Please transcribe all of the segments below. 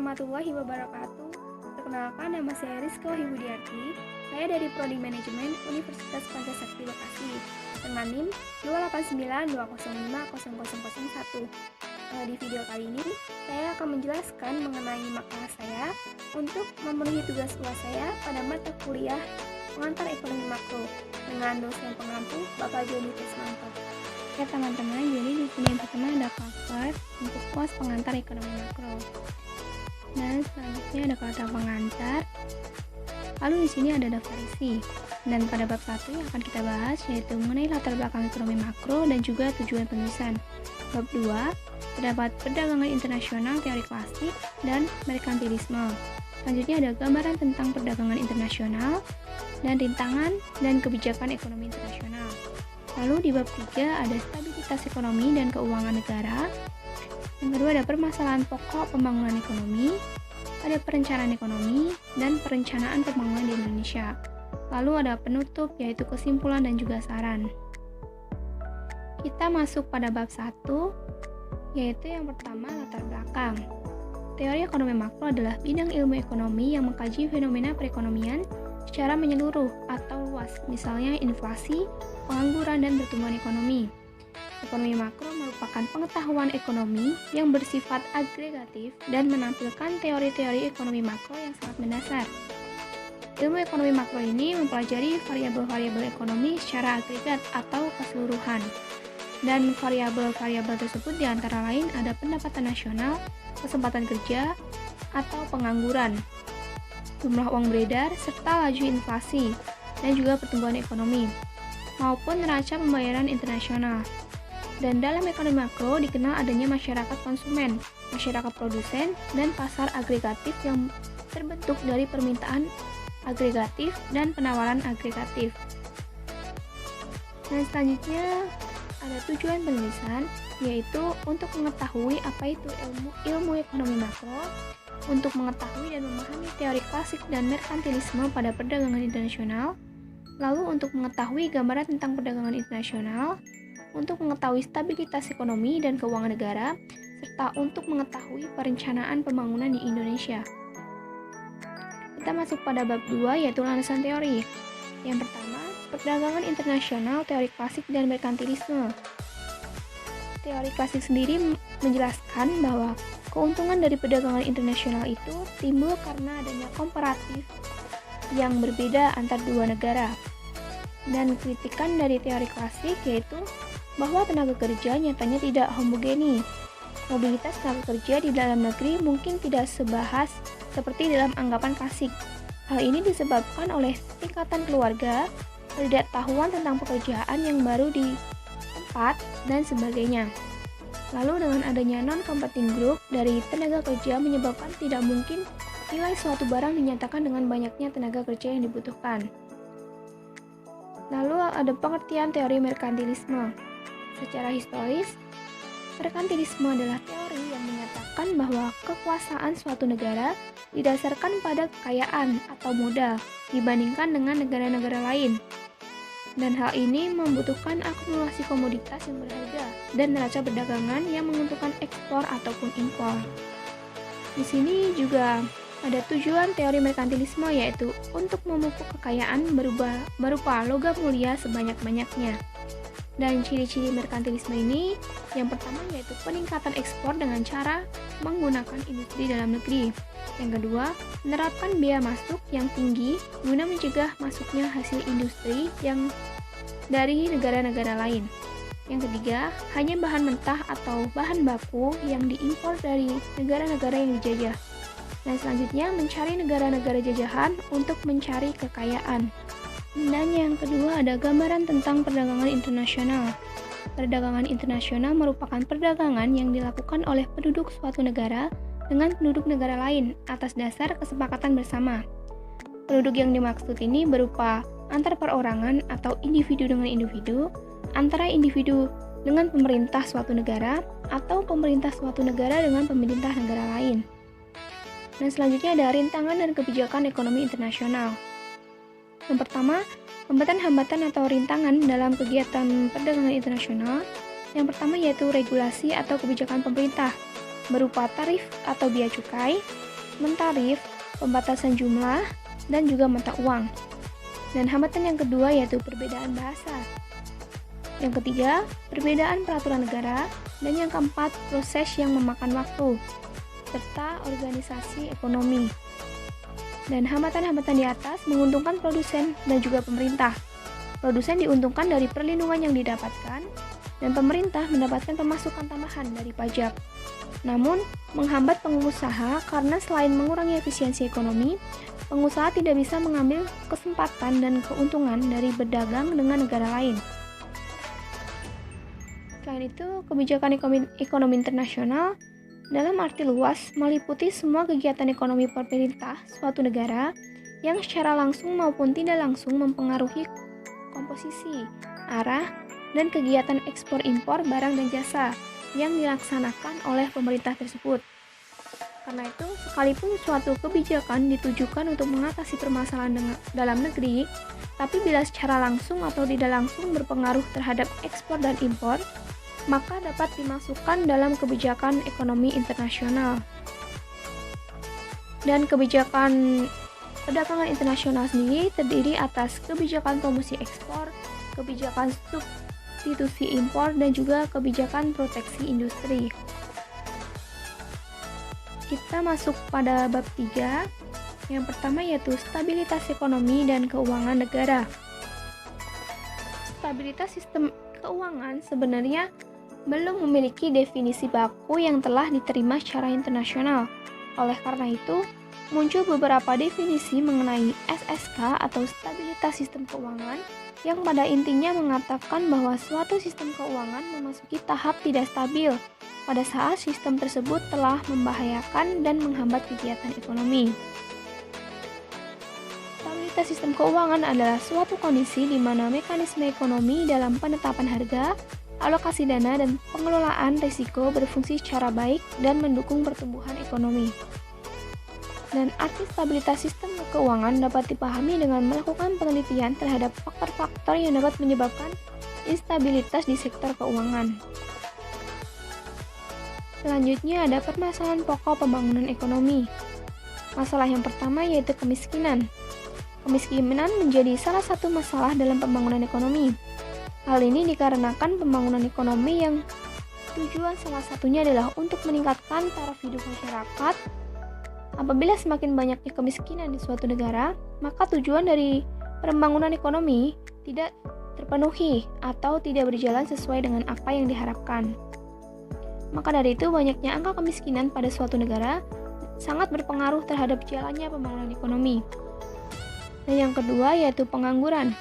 warahmatullahi wabarakatuh. Perkenalkan, nama saya Rizky Wahyudiarti. Saya dari Prodi Manajemen Universitas Pancasakti Bekasi dengan NIM 289205001. Di video kali ini, saya akan menjelaskan mengenai makalah saya untuk memenuhi tugas UAS saya pada mata kuliah Pengantar Ekonomi Makro dengan dosen pengampu Bapak Joni Tesmanto. Oke teman-teman, jadi di sini yang pertama ada cover untuk UAS Pengantar Ekonomi Makro. Dan selanjutnya ada kata pengantar. Lalu di sini ada daftar isi. Dan pada bab 1 yang akan kita bahas yaitu mengenai latar belakang ekonomi makro dan juga tujuan penulisan. Bab 2 terdapat perdagangan internasional, teori klasik, dan merkantilisme. Selanjutnya ada gambaran tentang perdagangan internasional dan rintangan dan kebijakan ekonomi internasional. Lalu di bab 3 ada stabilitas ekonomi dan keuangan negara. Yang kedua ada permasalahan pokok pembangunan ekonomi, ada perencanaan ekonomi, dan perencanaan pembangunan di Indonesia. Lalu ada penutup yaitu kesimpulan dan juga saran. Kita masuk pada bab 1, yaitu yang pertama latar belakang. Teori ekonomi makro adalah bidang ilmu ekonomi yang mengkaji fenomena perekonomian secara menyeluruh atau luas, misalnya inflasi, pengangguran, dan pertumbuhan ekonomi. Ekonomi makro merupakan pengetahuan ekonomi yang bersifat agregatif dan menampilkan teori-teori ekonomi makro yang sangat mendasar. Ilmu ekonomi makro ini mempelajari variabel-variabel ekonomi secara agregat atau keseluruhan. Dan variabel-variabel tersebut diantara lain ada pendapatan nasional, kesempatan kerja, atau pengangguran, jumlah uang beredar, serta laju inflasi, dan juga pertumbuhan ekonomi, maupun neraca pembayaran internasional. Dan dalam ekonomi makro dikenal adanya masyarakat konsumen, masyarakat produsen, dan pasar agregatif yang terbentuk dari permintaan agregatif dan penawaran agregatif. Dan selanjutnya ada tujuan penulisan, yaitu untuk mengetahui apa itu ilmu ekonomi makro, untuk mengetahui dan memahami teori klasik dan merkantilisme pada perdagangan internasional, lalu untuk mengetahui gambaran tentang perdagangan internasional, untuk mengetahui stabilitas ekonomi dan keuangan negara, serta untuk mengetahui perencanaan pembangunan di Indonesia. Kita masuk pada bab 2 yaitu landasan teori. Yang pertama, perdagangan internasional, teori klasik, dan merkantilisme. Teori klasik sendiri menjelaskan bahwa keuntungan dari perdagangan internasional itu timbul karena adanya komparatif yang berbeda antar dua negara. Dan kritikan dari teori klasik yaitu bahwa tenaga kerja nyatanya tidak homogeni. Mobilitas tenaga kerja di dalam negeri mungkin tidak sebahas seperti dalam anggapan klasik. Hal ini disebabkan oleh tingkatan keluarga, ketidaktahuan tentang pekerjaan yang baru di tempat, dan sebagainya. Lalu dengan adanya non-competing group dari tenaga kerja menyebabkan tidak mungkin nilai suatu barang dinyatakan dengan banyaknya tenaga kerja yang dibutuhkan. Lalu ada pengertian teori merkantilisme. Secara historis, merkantilisme adalah teori yang menyatakan bahwa kekuasaan suatu negara didasarkan pada kekayaan atau modal dibandingkan dengan negara-negara lain. Dan hal ini membutuhkan akumulasi komoditas yang berharga dan neraca perdagangan yang menguntungkan ekspor ataupun impor. Di sini juga ada tujuan teori merkantilisme yaitu untuk memupuk kekayaan berupa logam mulia sebanyak-banyaknya. Dan ciri-ciri merkantilisme ini yang pertama yaitu peningkatan ekspor dengan cara menggunakan industri dalam negeri. Yang kedua, menerapkan biaya masuk yang tinggi guna mencegah masuknya hasil industri yang dari negara-negara lain. Yang ketiga, hanya bahan mentah atau bahan baku yang diimpor dari negara-negara yang dijajah. Dan selanjutnya, mencari negara-negara jajahan untuk mencari kekayaan. Dan yang kedua ada gambaran tentang perdagangan internasional. Perdagangan internasional merupakan perdagangan yang dilakukan oleh penduduk suatu negara dengan penduduk negara lain atas dasar kesepakatan bersama. Penduduk yang dimaksud ini berupa antar perorangan atau individu dengan individu, antara individu dengan pemerintah suatu negara, atau pemerintah suatu negara dengan pemerintah negara lain. Dan selanjutnya ada rintangan dan kebijakan ekonomi internasional. Yang pertama, hambatan-hambatan atau rintangan dalam kegiatan perdagangan internasional. Yang pertama yaitu regulasi atau kebijakan pemerintah berupa tarif atau bea cukai, manajemen tarif, pembatasan jumlah, dan juga mata uang. Dan hambatan yang kedua yaitu perbedaan bahasa. Yang ketiga, perbedaan peraturan negara. Dan yang keempat, proses yang memakan waktu, serta organisasi ekonomi. Dan hambatan-hambatan di atas menguntungkan produsen dan juga pemerintah. Produsen diuntungkan dari perlindungan yang didapatkan, dan pemerintah mendapatkan pemasukan tambahan dari pajak. Namun, menghambat pengusaha karena selain mengurangi efisiensi ekonomi, pengusaha tidak bisa mengambil kesempatan dan keuntungan dari berdagang dengan negara lain. Selain itu, kebijakan ekonomi internasional dalam arti luas meliputi semua kegiatan ekonomi pemerintah suatu negara yang secara langsung maupun tidak langsung mempengaruhi komposisi, arah, dan kegiatan ekspor-impor barang dan jasa yang dilaksanakan oleh pemerintah tersebut. Karena itu, sekalipun suatu kebijakan ditujukan untuk mengatasi permasalahan dalam negeri, tapi bila secara langsung atau tidak langsung berpengaruh terhadap ekspor dan impor, maka dapat dimasukkan dalam kebijakan ekonomi internasional. Dan kebijakan perdagangan internasional sendiri terdiri atas kebijakan promosi ekspor, kebijakan substitusi impor, dan juga kebijakan proteksi industri. Kita masuk pada bab 3. Yang pertama yaitu stabilitas ekonomi dan keuangan negara. Stabilitas sistem keuangan sebenarnya belum memiliki definisi baku yang telah diterima secara internasional. Oleh karena itu, muncul beberapa definisi mengenai SSK atau stabilitas sistem keuangan yang pada intinya mengatakan bahwa suatu sistem keuangan memasuki tahap tidak stabil pada saat sistem tersebut telah membahayakan dan menghambat kegiatan ekonomi. Stabilitas sistem keuangan adalah suatu kondisi di mana mekanisme ekonomi dalam penetapan harga, alokasi dana, dan pengelolaan risiko berfungsi secara baik dan mendukung pertumbuhan ekonomi. Dan arti stabilitas sistem keuangan dapat dipahami dengan melakukan penelitian terhadap faktor-faktor yang dapat menyebabkan instabilitas di sektor keuangan. Selanjutnya ada permasalahan pokok pembangunan ekonomi. Masalah yang pertama yaitu kemiskinan. Kemiskinan menjadi salah satu masalah dalam pembangunan ekonomi. Hal ini dikarenakan pembangunan ekonomi yang tujuan salah satunya adalah untuk meningkatkan taraf hidup masyarakat. Apabila semakin banyaknya kemiskinan di suatu negara, maka tujuan dari pembangunan ekonomi tidak terpenuhi atau tidak berjalan sesuai dengan apa yang diharapkan. Maka dari itu, banyaknya angka kemiskinan pada suatu negara sangat berpengaruh terhadap jalannya pembangunan ekonomi. Dan yang kedua yaitu pengangguran.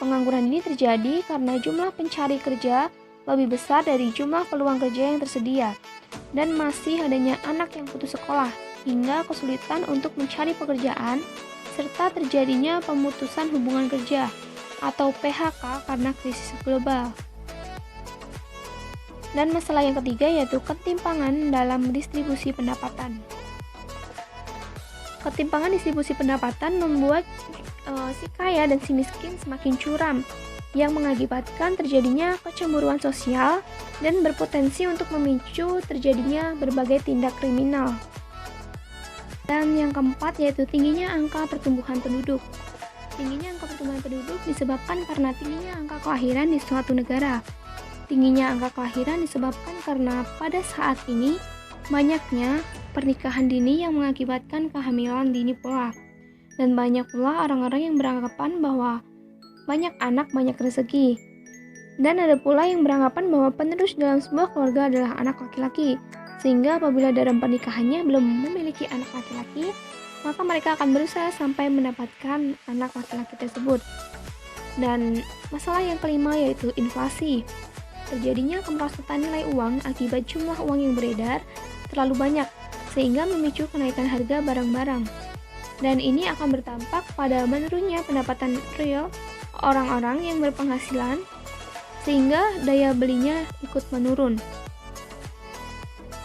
Pengangguran ini terjadi karena jumlah pencari kerja lebih besar dari jumlah peluang kerja yang tersedia, dan masih adanya anak yang putus sekolah, hingga kesulitan untuk mencari pekerjaan, serta terjadinya pemutusan hubungan kerja atau PHK karena krisis global. Dan masalah yang ketiga yaitu ketimpangan dalam distribusi pendapatan. Ketimpangan distribusi pendapatan membuat si kaya dan si miskin semakin curam, yang mengakibatkan terjadinya kecemburuan sosial dan berpotensi untuk memicu terjadinya berbagai tindak kriminal. Dan yang keempat yaitu tingginya angka pertumbuhan penduduk. Tingginya angka pertumbuhan penduduk disebabkan karena tingginya angka kelahiran di suatu negara. Tingginya angka kelahiran disebabkan karena pada saat ini banyaknya pernikahan dini yang mengakibatkan kehamilan dini pula. Dan banyak pula orang-orang yang beranggapan bahwa banyak anak banyak rezeki. Dan ada pula yang beranggapan bahwa penerus dalam sebuah keluarga adalah anak laki-laki. Sehingga apabila dalam pernikahannya belum memiliki anak laki-laki, maka mereka akan berusaha sampai mendapatkan anak laki-laki tersebut. Dan masalah yang kelima yaitu inflasi. Terjadinya kemerosotan nilai uang akibat jumlah uang yang beredar terlalu banyak, sehingga memicu kenaikan harga barang-barang. Dan ini akan berdampak pada menurunnya pendapatan real orang-orang yang berpenghasilan, sehingga daya belinya ikut menurun.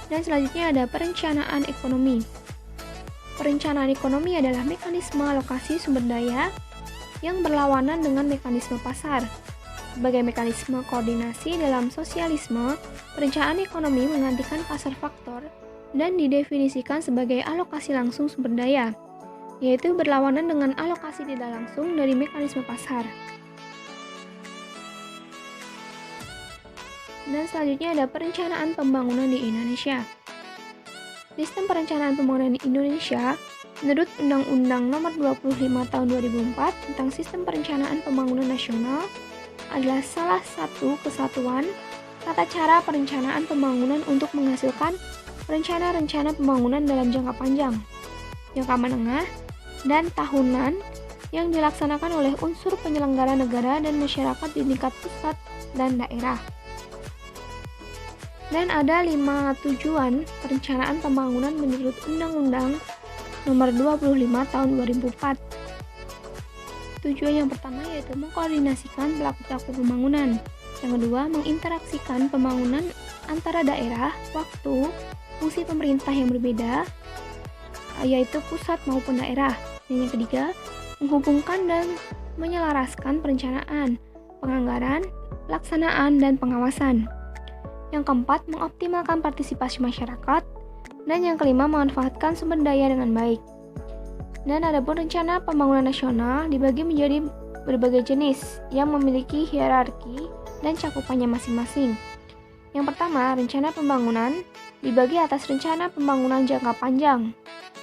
Dan selanjutnya ada perencanaan ekonomi. Perencanaan ekonomi adalah mekanisme alokasi sumber daya yang berlawanan dengan mekanisme pasar. Sebagai mekanisme koordinasi dalam sosialisme, perencanaan ekonomi menggantikan pasar faktor dan didefinisikan sebagai alokasi langsung sumber daya, yaitu berlawanan dengan alokasi tidak langsung dari mekanisme pasar. Dan selanjutnya ada perencanaan pembangunan di Indonesia. Sistem perencanaan pembangunan di Indonesia menurut Undang-Undang Nomor 25 Tahun 2004 tentang Sistem Perencanaan Pembangunan Nasional adalah salah satu kesatuan tata cara perencanaan pembangunan untuk menghasilkan rencana-rencana pembangunan dalam jangka panjang, jangka menengah, dan tahunan yang dilaksanakan oleh unsur penyelenggara negara dan masyarakat di tingkat pusat dan daerah. Dan ada 5 tujuan perencanaan pembangunan menurut Undang-Undang Nomor 25 Tahun 2004. Tujuan yang pertama yaitu mengkoordinasikan pelaku-pelaku pembangunan. Yang kedua, menginteraksikan pembangunan antara daerah, waktu, fungsi pemerintah yang berbeda, yaitu pusat maupun daerah. Dan yang ketiga, menghubungkan dan menyelaraskan perencanaan, penganggaran, pelaksanaan, dan pengawasan. Yang keempat, mengoptimalkan partisipasi masyarakat. Dan yang kelima, memanfaatkan sumber daya dengan baik. Dan adapun rencana pembangunan nasional dibagi menjadi berbagai jenis yang memiliki hierarki dan cakupannya masing-masing. Yang pertama, rencana pembangunan dibagi atas rencana pembangunan jangka panjang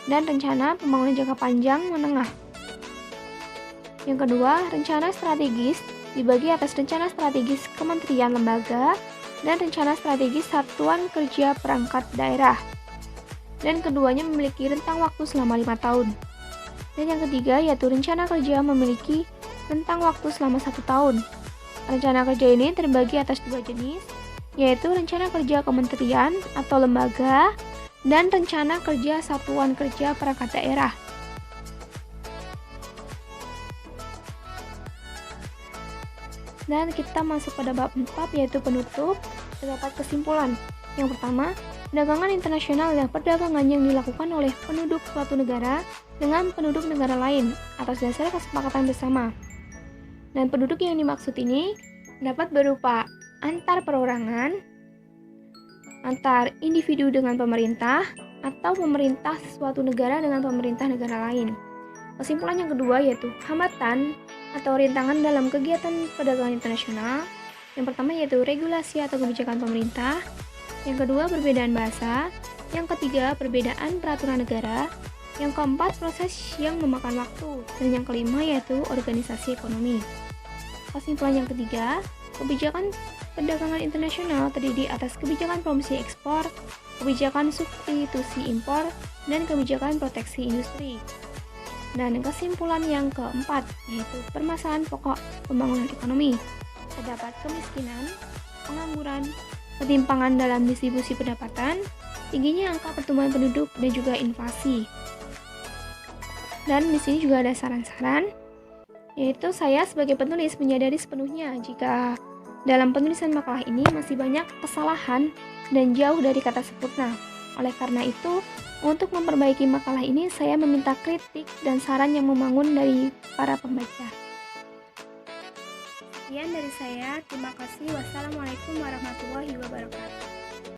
dan rencana pembangunan jangka panjang menengah. Yang kedua, rencana strategis dibagi atas rencana strategis kementerian lembaga dan rencana strategis satuan kerja perangkat daerah. Dan keduanya memiliki rentang waktu selama 5 tahun. Dan yang ketiga yaitu rencana kerja memiliki rentang waktu selama 1 tahun. Rencana kerja ini terbagi atas 2 jenis, yaitu rencana kerja kementerian atau lembaga dan rencana kerja satuan kerja perangkat daerah. Dan kita masuk pada bab 4 yaitu penutup. Terdapat kesimpulan. Yang pertama, perdagangan internasional adalah perdagangan yang dilakukan oleh penduduk suatu negara dengan penduduk negara lain atas dasar kesepakatan bersama. Dan penduduk yang dimaksud ini dapat berupa antar perorangan, antar individu dengan pemerintah, atau pemerintah suatu negara dengan pemerintah negara lain. Kesimpulan yang kedua yaitu hambatan atau rintangan dalam kegiatan perdagangan internasional. Yang pertama yaitu regulasi atau kebijakan pemerintah. Yang kedua, perbedaan bahasa. Yang ketiga, perbedaan peraturan negara. Yang keempat, proses yang memakan waktu. Dan yang kelima yaitu organisasi ekonomi. Kesimpulan yang ketiga, kebijakan perdagangan internasional terdiri atas kebijakan promosi ekspor, kebijakan substitusi impor, dan kebijakan proteksi industri. Dan kesimpulan yang keempat yaitu permasalahan pokok pembangunan ekonomi. Terdapat kemiskinan, pengangguran, ketimpangan dalam distribusi pendapatan, tingginya angka pertumbuhan penduduk, dan juga inflasi. Dan di sini juga ada saran-saran, yaitu saya sebagai penulis menyadari sepenuhnya jika dalam penulisan makalah ini masih banyak kesalahan dan jauh dari kata sempurna. Oleh karena itu, untuk memperbaiki makalah ini, saya meminta kritik dan saran yang membangun dari para pembaca. Sekian dari saya, terima kasih. Wassalamualaikum warahmatullahi wabarakatuh.